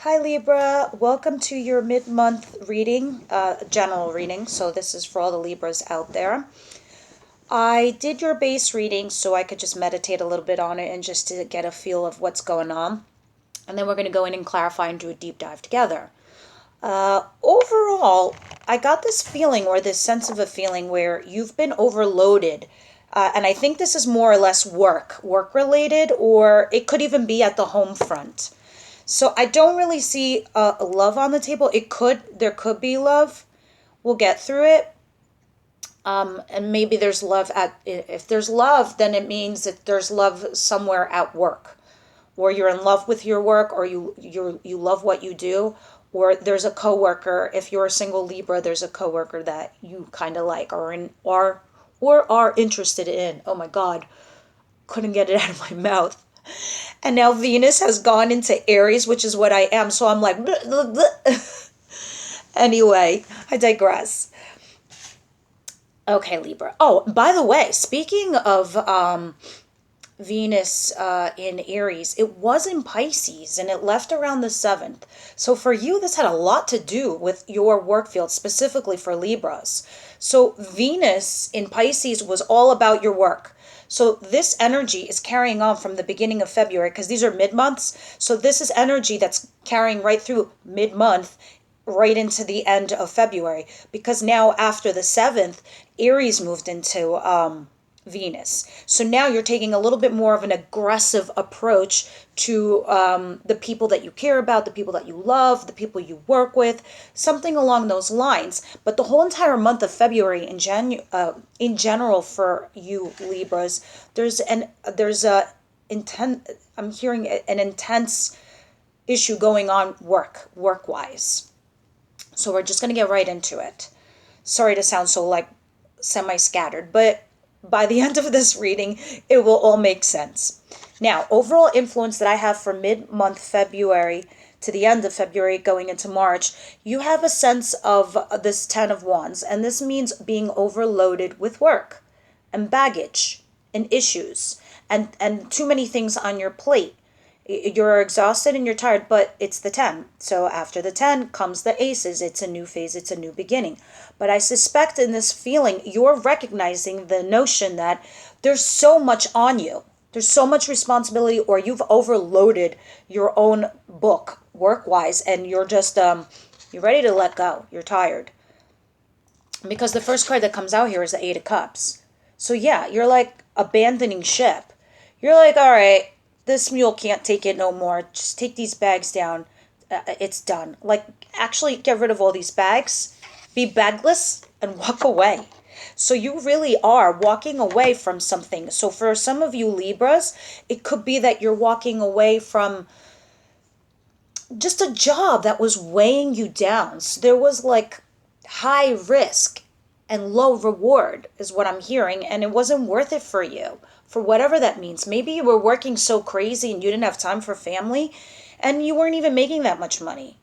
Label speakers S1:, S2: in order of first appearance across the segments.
S1: Hi Libra, welcome to your mid-month reading, general reading. So this is for all the Libras out there. I did your base reading so I could just meditate a little bit on it and just to get a feel of what's going on. And then we're going to go in and clarify and do a deep dive together. Overall, I got this feeling or this sense of a feeling where you've been overloaded. And I think this is more or less work related, or it could even be at the home front. So I don't really see love on the table. There could be love. We'll get through it. And maybe there's love if there's love, then it means that there's love somewhere at work, or you're in love with your work, or you love what you do, or there's a coworker. If you're a single Libra, there's a coworker that you kind of like, or are interested in. Oh my God, couldn't get it out of my mouth. And now Venus has gone into Aries, which is what I am. So I'm like, bleh, bleh, bleh. Anyway, I digress. Okay, Libra. Oh, by the way, speaking of Venus in Aries, it was in Pisces and it left around the 7th. So for you, this had a lot to do with your work field, specifically for Libras. So Venus in Pisces was all about your work. So this energy is carrying on from the beginning of February, because these are mid-months. So this is energy that's carrying right through mid-month, right into the end of February, because now after the 7th, Aries moved into Venus. So now you're taking a little bit more of an aggressive approach to the people that you care about, the people that you love, the people you work with, something along those lines. But the whole entire month of February in general for you Libras, I'm hearing an intense issue going on work wise. So we're just going to get right into it. Sorry to sound so like semi-scattered, but by the end of this reading, it will all make sense. Now, overall influence that I have for mid-month February to the end of February going into March, you have a sense of this 10 of Wands, and this means being overloaded with work and baggage and issues and too many things on your plate. You're exhausted and you're tired, but it's the 10. So after the 10 comes the aces. It's a new phase, it's a new beginning. But I suspect in this feeling, you're recognizing the notion that there's so much on you. There's so much responsibility, or you've overloaded your own book work-wise, and you're just, you're ready to let go. You're tired. Because the first card that comes out here is the Eight of Cups. So yeah, you're like abandoning ship. You're like, all right, this mule can't take it no more. Just take these bags down. It's done. Like, actually get rid of all these bags. Be bagless and walk away. So you really are walking away from something. So for some of you Libras, it could be that you're walking away from just a job that was weighing you down. So there was like high risk and low reward is what I'm hearing, and it wasn't worth it for you, for whatever that means. Maybe you were working so crazy and you didn't have time for family, and you weren't even making that much money,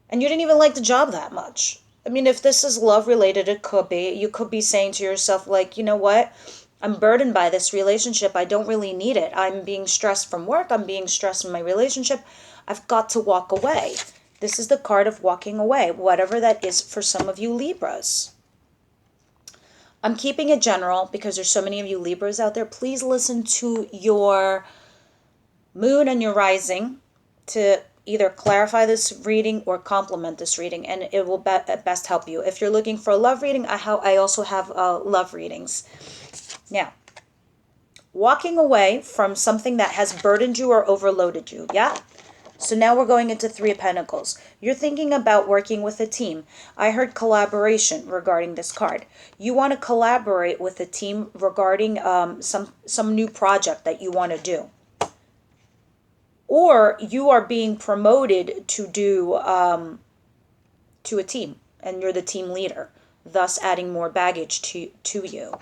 S1: and you didn't even like the job that much. I mean, if this is love related, it could be. You could be saying to yourself, like, you know what? I'm burdened by this relationship. I don't really need it. I'm being stressed from work. I'm being stressed in my relationship. I've got to walk away. This is the card of walking away, whatever that is for some of you Libras. I'm keeping it general because there's so many of you Libras out there. Please listen to your moon and your rising to either clarify this reading or complement this reading, and it will best help you. If you're looking for a love reading, I also have love readings. Now, walking away from something that has burdened you or overloaded you, yeah? So now we're going into Three of Pentacles. You're thinking about working with a team. I heard collaboration regarding this card. You want to collaborate with a team regarding some new project that you want to do. Or you are being promoted to do to a team, and you're the team leader, thus adding more baggage to you.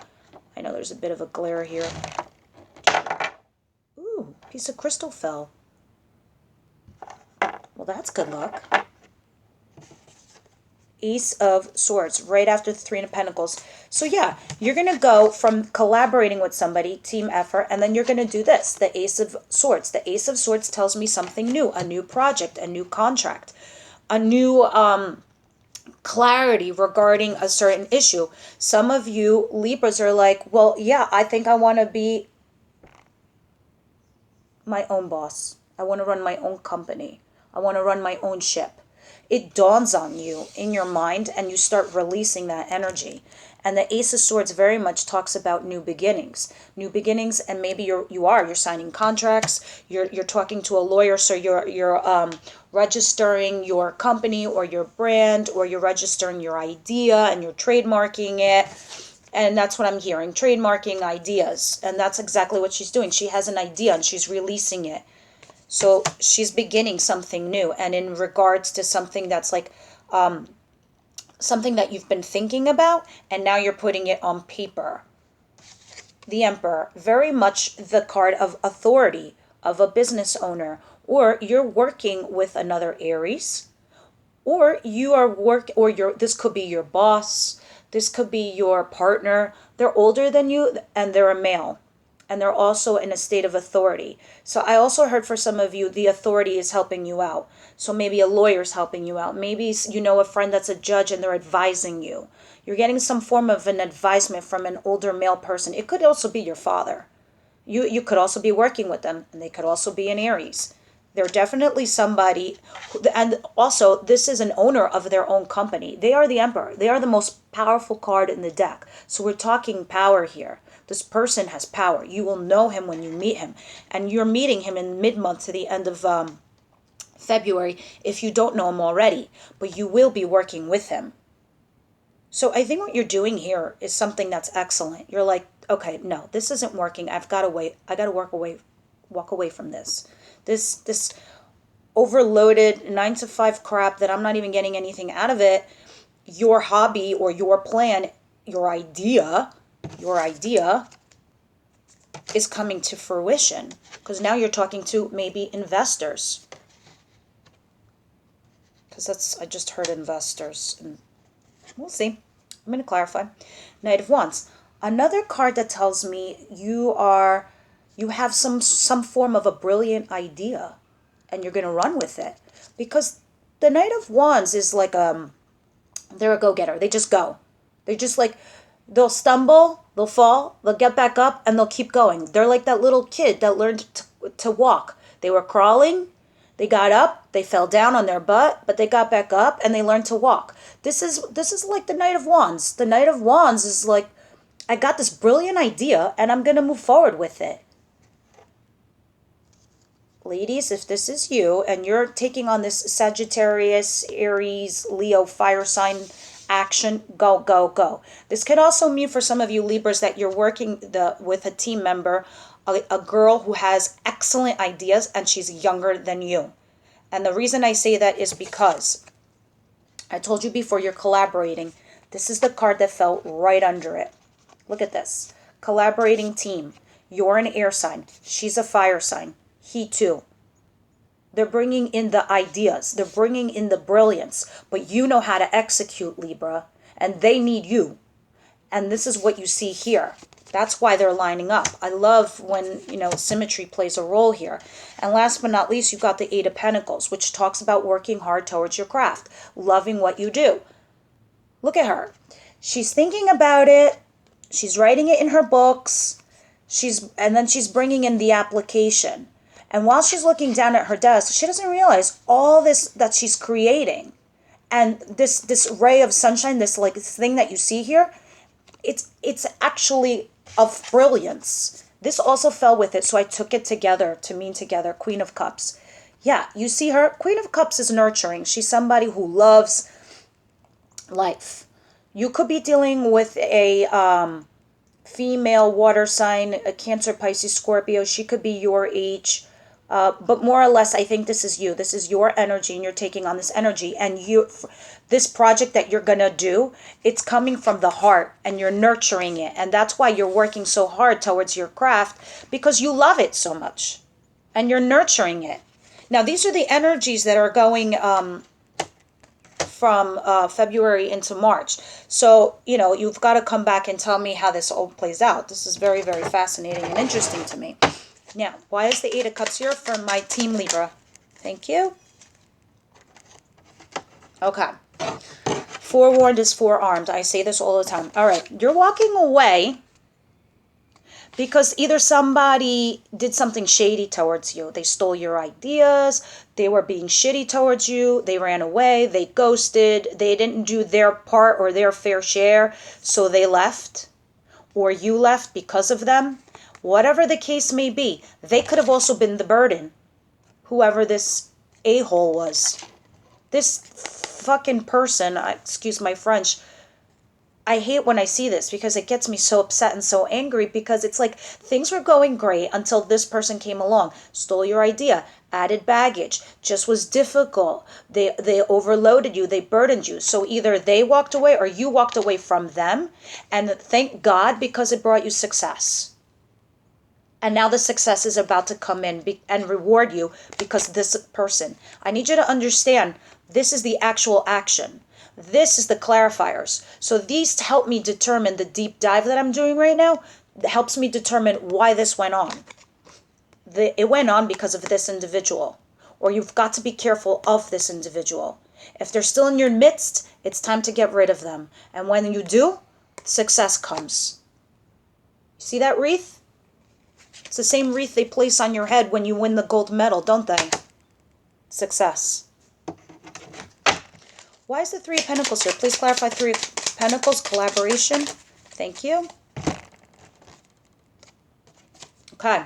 S1: I know there's a bit of a glare here. Ooh, piece of crystal fell. Well, that's good luck. Ace of Swords, right after the Three of Pentacles. So yeah, you're going to go from collaborating with somebody, team effort, and then you're going to do this, the Ace of Swords. The Ace of Swords tells me something new, a new project, a new contract, a new clarity regarding a certain issue. Some of you Libras are like, well, yeah, I think I want to be my own boss. I want to run my own company. I want to run my own ship. It dawns on you in your mind and you start releasing that energy. And the Ace of Swords very much talks about new beginnings. New beginnings, and maybe you're signing contracts, you're talking to a lawyer, so you're registering your company or your brand, or you're registering your idea and you're trademarking it. And that's what I'm hearing, trademarking ideas. And that's exactly what she's doing. She has an idea and she's releasing it. So she's beginning something new. And in regards to something that's like something that you've been thinking about, and now you're putting it on paper. The Emperor, very much the card of authority, of a business owner, or you're working with another Aries, or you are this could be your boss, this could be your partner. They're older than you and they're a male. And they're also in a state of authority. So I also heard for some of you, the authority is helping you out. So maybe a lawyer's helping you out. Maybe you know a friend that's a judge and they're advising you. You're getting some form of an advisement from an older male person. It could also be your father. You could also be working with them, and they could also be an Aries. They're definitely somebody, and also this is an owner of their own company. They are the Emperor. They are the most powerful card in the deck. So we're talking power here. This person has power. You will know him when you meet him. And you're meeting him in mid-month to the end of February if you don't know him already. But you will be working with him. So I think what you're doing here is something that's excellent. You're like, okay, no, this isn't working. I got to walk away from this. This overloaded 9 to 5 crap that I'm not even getting anything out of it. Your hobby or your plan, your idea is coming to fruition, because now you're talking to maybe investors, because I just heard investors, and we'll see. I'm going to clarify. Knight of Wands, another card that tells me you have some form of a brilliant idea and you're going to run with it, because the Knight of Wands is like they're a go-getter. They just go. They just like, they'll stumble, they'll fall, they'll get back up, and they'll keep going. They're like that little kid that learned to walk. They were crawling, they got up, they fell down on their butt, but they got back up and they learned to walk. This is like the Knight of Wands. The Knight of Wands is like, I got this brilliant idea and I'm going to move forward with it. Ladies, if this is you and you're taking on this Sagittarius, Aries, Leo, fire sign action, go, go, go. This could also mean for some of you Libras that you're working with a team member, a girl who has excellent ideas and she's younger than you. And the reason I say that is because I told you before, you're collaborating. This is the card that fell right under it. Look at this. Collaborating team. You're an air sign. She's a fire sign. He too. They're bringing in the ideas. They're bringing in the brilliance. But you know how to execute, Libra. And they need you. And this is what you see here. That's why they're lining up. I love when, symmetry plays a role here. And last but not least, you've got the Eight of Pentacles, which talks about working hard towards your craft, loving what you do. Look at her. She's thinking about it. She's writing it in her books. And then she's bringing in the application. And while she's looking down at her desk, she doesn't realize all this that she's creating. And this ray of sunshine, this thing that you see here, it's actually of brilliance. This also fell with it, so I took it together to mean together. Queen of Cups. Yeah, you see her? Queen of Cups is nurturing. She's somebody who loves life. You could be dealing with a female water sign, a Cancer, Pisces, Scorpio. She could be your age. But more or less, I think this is you. This is your energy, and you're taking on this energy. And this project that you're going to do, it's coming from the heart, and you're nurturing it. And that's why you're working so hard towards your craft, because you love it so much. And you're nurturing it. Now, these are the energies that are going from February into March. So, you've got to come back and tell me how this all plays out. This is very, very fascinating and interesting to me. Now, why is the Eight of Cups here for my team Libra? Thank you. Okay. Forewarned is forearmed. I say this all the time. All right. You're walking away because either somebody did something shady towards you. They stole your ideas. They were being shitty towards you. They ran away. They ghosted. They didn't do their part or their fair share, so they left. Or you left because of them. Whatever the case may be, they could have also been the burden. Whoever this a-hole was. This fucking person, excuse my French, I hate when I see this because it gets me so upset and so angry, because it's like things were going great until this person came along, stole your idea, added baggage, just was difficult. They overloaded you, they burdened you. So either they walked away or you walked away from them, and thank God, because it brought you success. And now the success is about to come in and reward you because this person. I need you to understand, this is the actual action. This is the clarifiers. So these help me determine the deep dive that I'm doing right now. It helps me determine why this went on. It went on because of this individual. Or you've got to be careful of this individual. If they're still in your midst, it's time to get rid of them. And when you do, success comes. See that wreath? It's the same wreath they place on your head when you win the gold medal, don't they? Success. Why is the Three of Pentacles here? Please clarify. Three of Pentacles, collaboration. Thank you. Okay.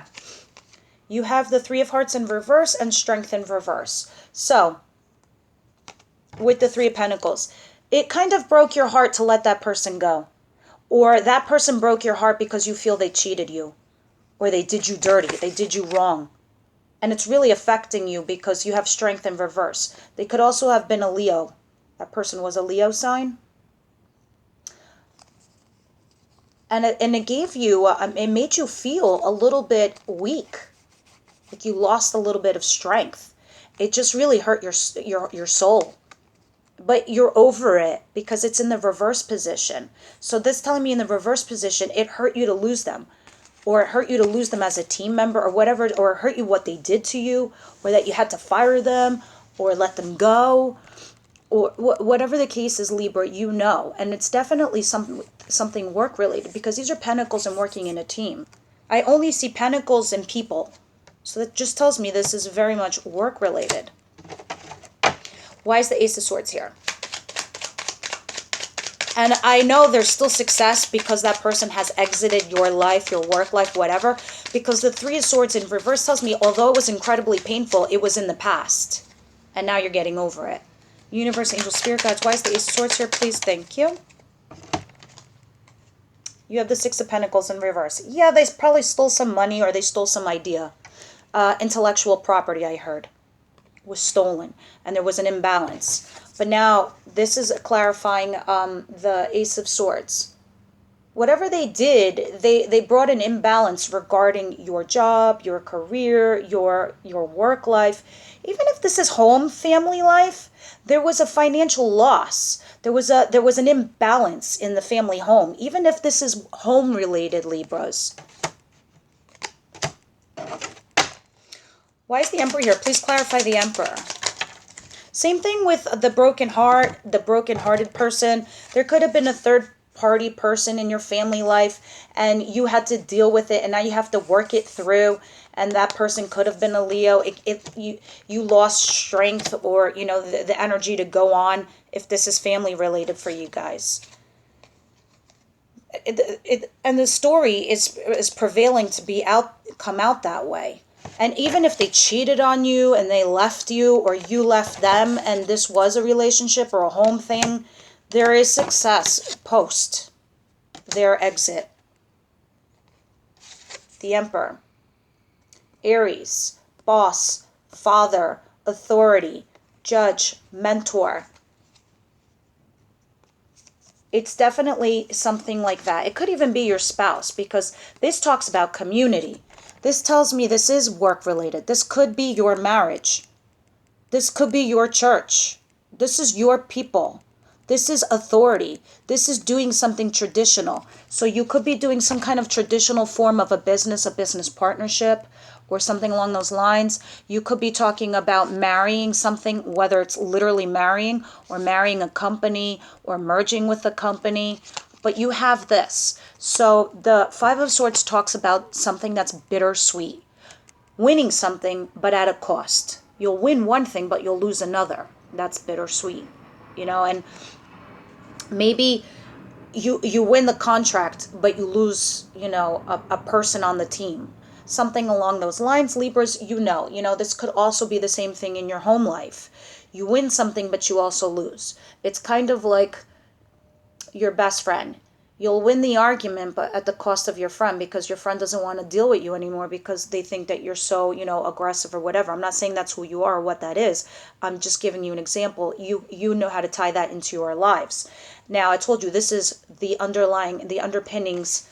S1: You have the Three of Hearts in reverse and Strength in reverse. So, with the Three of Pentacles, it kind of broke your heart to let that person go. Or that person broke your heart because you feel they cheated you. Or they did you dirty. They did you wrong. And it's really affecting you because you have Strength in reverse. They could also have been a Leo. That person was a Leo sign. And it gave you, it made you feel a little bit weak. Like you lost a little bit of strength. It just really hurt your soul. But you're over it because it's in the reverse position. So this telling me in the reverse position, it hurt you to lose them. Or it hurt you to lose them as a team member or whatever. Or it hurt you what they did to you. Or that you had to fire them or let them go. Or whatever the case is, Libra, you know. And it's definitely something work-related because these are pentacles and working in a team. I only see pentacles and people. So that just tells me this is very much work-related. Why is the Ace of Swords here? And I know there's still success because that person has exited your life, your work life, whatever. Because the Three of Swords in reverse tells me, although it was incredibly painful, it was in the past. And now you're getting over it. Universe, angel, spirit guides. Why is the Ace of Swords here, please? Thank you. You have the Six of Pentacles in reverse. Yeah, they probably stole some money or they stole some idea. Intellectual property, I heard, was stolen. And there was an imbalance. But now, this is clarifying the Ace of Swords. Whatever they did, they brought an imbalance regarding your job, your career, your work life. Even if this is home, family life, there was a financial loss. There was an imbalance in the family home. Even if this is home-related, Libras. Why is the Emperor here? Please clarify the Emperor. Same thing with the broken heart, the broken-hearted person. There could have been a third-party person in your family life, and you had to deal with it, and now you have to work it through. And that person could have been a Leo. You lost strength or the energy to go on. If this is family-related for you guys, and the story is prevailing to come out that way. And even if they cheated on you and they left you or you left them and this was a relationship or a home thing, there is success post their exit. The Emperor. Aries. Boss. Father. Authority. Judge. Mentor. It's definitely something like that. It could even be your spouse because this talks about community. This tells me this is work-related. This could be your marriage. This could be your church. This is your people. This is authority. This is doing something traditional. So you could be doing some kind of traditional form of a business partnership, or something along those lines. You could be talking about marrying something, whether it's literally marrying or marrying a company or merging with a company. But you have this. So the Five of Swords talks about something that's bittersweet. Winning something, but at a cost. You'll win one thing, but you'll lose another. That's bittersweet. And maybe you win the contract, but you lose, a person on the team. Something along those lines, Libras, this could also be the same thing in your home life. You win something, but you also lose. It's kind of like your best friend. You'll win the argument, but at the cost of your friend, because your friend doesn't want to deal with you anymore because they think that you're so, aggressive or whatever. I'm not saying that's who you are or what that is. I'm just giving you an example. You know how to tie that into your lives. Now, I told you this is the underpinnings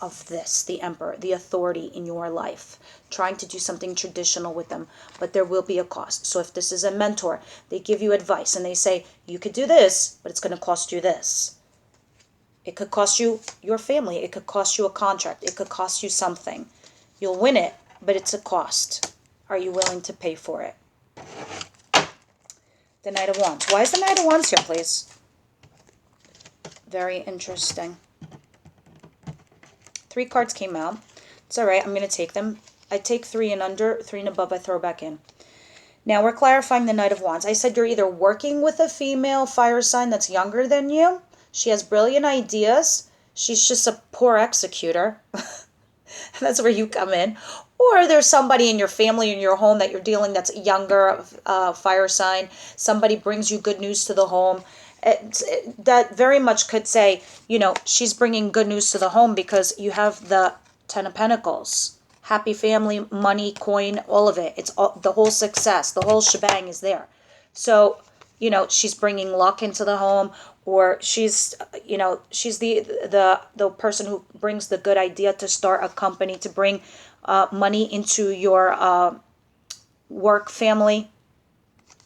S1: of this, the Emperor, the authority in your life, trying to do something traditional with them, but there will be a cost. So if this is a mentor, they give you advice and they say, you could do this, but it's going to cost you this. It could cost you your family. It could cost you a contract. It could cost you something. You'll win it, but it's a cost. Are you willing to pay for it? The Knight of Wands. Why is the Knight of Wands here, please? Very interesting. 3 cards came out. It's all right. I'm going to take them. I take 3 and under, 3 and above, I throw back in. Now, we're clarifying the Knight of Wands. I said you're either working with a female fire sign that's younger than you. She has brilliant ideas. She's just a poor executor. That's where you come in. Or there's somebody in your family, in your home that you're dealing that's younger, fire sign. Somebody brings you good news to the home. That very much could say, she's bringing good news to the home because you have the 10 of Pentacles. Happy family, money, coin, all of it. It's all, the whole success, the whole shebang is there. So, she's bringing luck into the home, or she's the person who brings the good idea to start a company, to bring money into your work family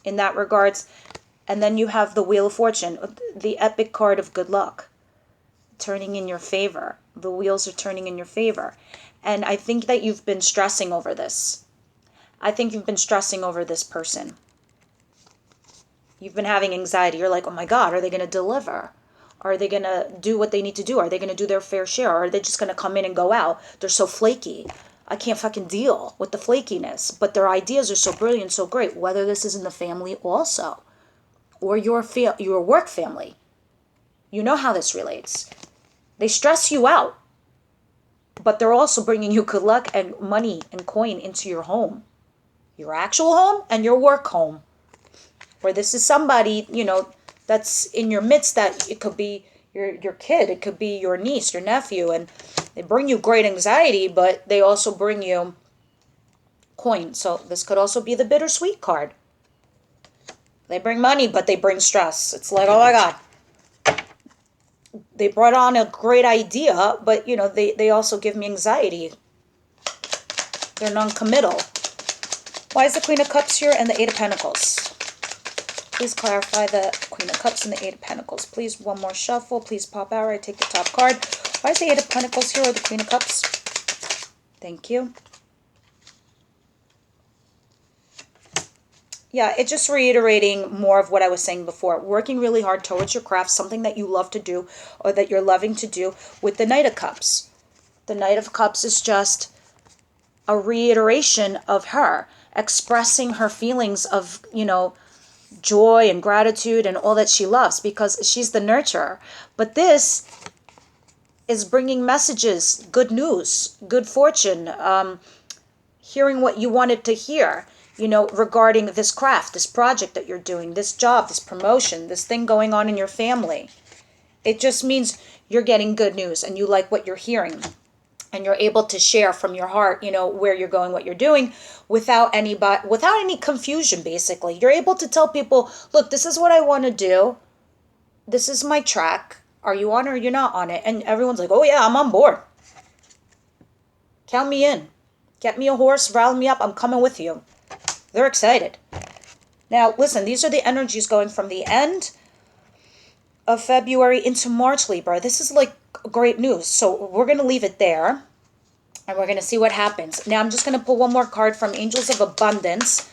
S1: in that regards. And then you have the Wheel of Fortune, the epic card of good luck, turning in your favor. The wheels are turning in your favor. And I think that you've been stressing over this. I think you've been stressing over this person. You've been having anxiety. You're like, oh my God, are they going to deliver? Are they going to do what they need to do? Are they going to do their fair share? Or are they just going to come in and go out? They're so flaky. I can't fucking deal with the flakiness. But their ideas are so brilliant, so great. Whether this is in the family also, or your work family. You know how this relates. They stress you out, but they're also bringing you good luck and money and coin into your home. Your actual home and your work home. Or this is somebody, that's in your midst, that it could be your kid, it could be your niece, your nephew, and they bring you great anxiety, but they also bring you coin. So this could also be the bittersweet card. They bring money, but they bring stress. It's like, oh my God. They brought on a great idea, but, they also give me anxiety. They're non-committal. Why is the Queen of Cups here and the 8 of Pentacles? Please clarify the Queen of Cups and the 8 of Pentacles. Please, one more shuffle. Please pop out. I take the top card. Why is the 8 of Pentacles here or the Queen of Cups? Thank you. Yeah, it's just reiterating more of what I was saying before. Working really hard towards your craft, something that you love to do or that you're loving to do with the Knight of Cups. The Knight of Cups is just a reiteration of her expressing her feelings of, joy and gratitude and all that she loves, because she's the nurturer. But this is bringing messages, good news, good fortune, hearing what you wanted to hear, regarding this craft, this project that you're doing, this job, this promotion, this thing going on in your family. It just means you're getting good news and you like what you're hearing. And you're able to share from your heart, where you're going, what you're doing, without any confusion, basically. You're able to tell people, look, this is what I want to do. This is my track. Are you on or you're not on it? And everyone's like, oh yeah, I'm on board. Count me in. Get me a horse, rile me up. I'm coming with you. They're excited. Now, listen, these are the energies going from the end of February into March, Libra. This is like great news. So we're going to leave it there and we're going to see what happens. Now, I'm just going to pull one more card from Angels of Abundance.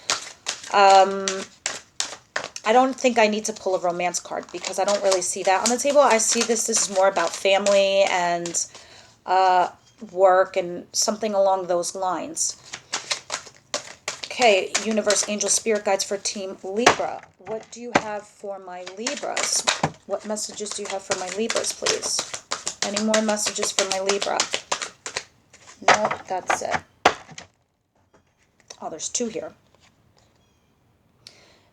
S1: I don't think I need to pull a romance card because I don't really see that on the table. I see this is more about family and work and something along those lines. Okay, Universe, Angel, Spirit Guides for Team Libra. What do you have for my Libras? What messages do you have for my Libras, please? Any more messages for my Libra? No, that's it. Oh, there's two here.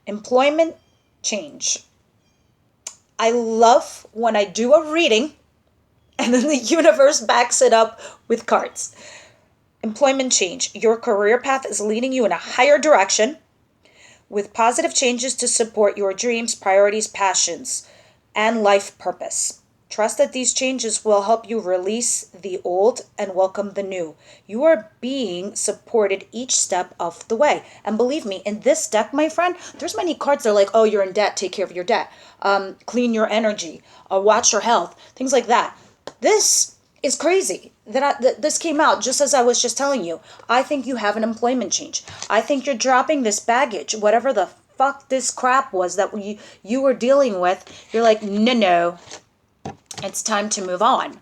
S1: Employment change. I love when I do a reading and then the universe backs it up with cards. Employment change. Your career path is leading you in a higher direction with positive changes to support your dreams, priorities, passions, and life purpose. Trust that these changes will help you release the old and welcome the new. You are being supported each step of the way. And believe me, in this deck, my friend, there's many cards that are like, oh, you're in debt, take care of your debt. Clean your energy, watch your health, things like that. This is crazy that this came out just as I was just telling you. I think you have an employment change. I think you're dropping this baggage, whatever the fuck this crap was that you were dealing with. You're like, no. It's time to move on.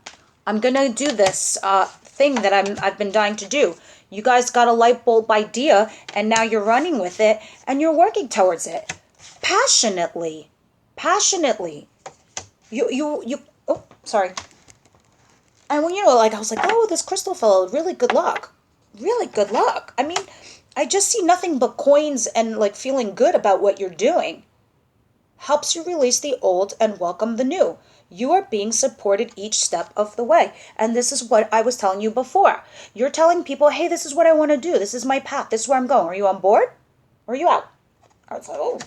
S1: I'm going to do this thing that I've been dying to do. You guys got a light bulb idea, and now you're running with it, and you're working towards it. Passionately. Passionately. Oh, sorry. And when, I was like, oh, this crystal fellow, really good luck. Really good luck. I mean, I just see nothing but coins and, feeling good about what you're doing. Helps you release the old and welcome the new. You are being supported each step of the way. And this is what I was telling you before. You're telling people, hey, this is what I want to do. This is my path. This is where I'm going. Are you on board? Or are you out? I was like, oh,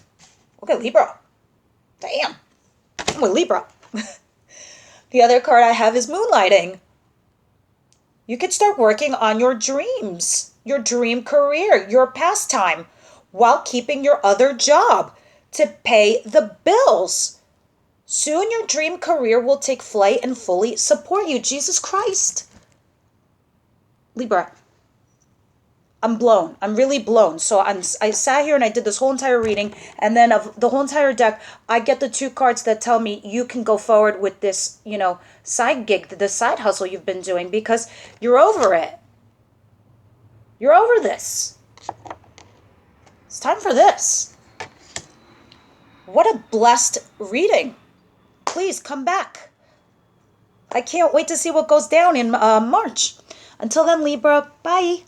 S1: okay, Libra. Damn. I'm with Libra. The other card I have is moonlighting. You could start working on your dreams, your dream career, your pastime, while keeping your other job to pay the bills. Soon your dream career will take flight and fully support you. Jesus Christ. Libra, I'm blown. I'm really blown. So I sat here and I did this whole entire reading. And then of the whole entire deck, I get the two cards that tell me you can go forward with this, side gig, the side hustle you've been doing because you're over it. You're over this. It's time for this. What a blessed reading. Please come back. I can't wait to see what goes down in March. Until then, Libra, bye.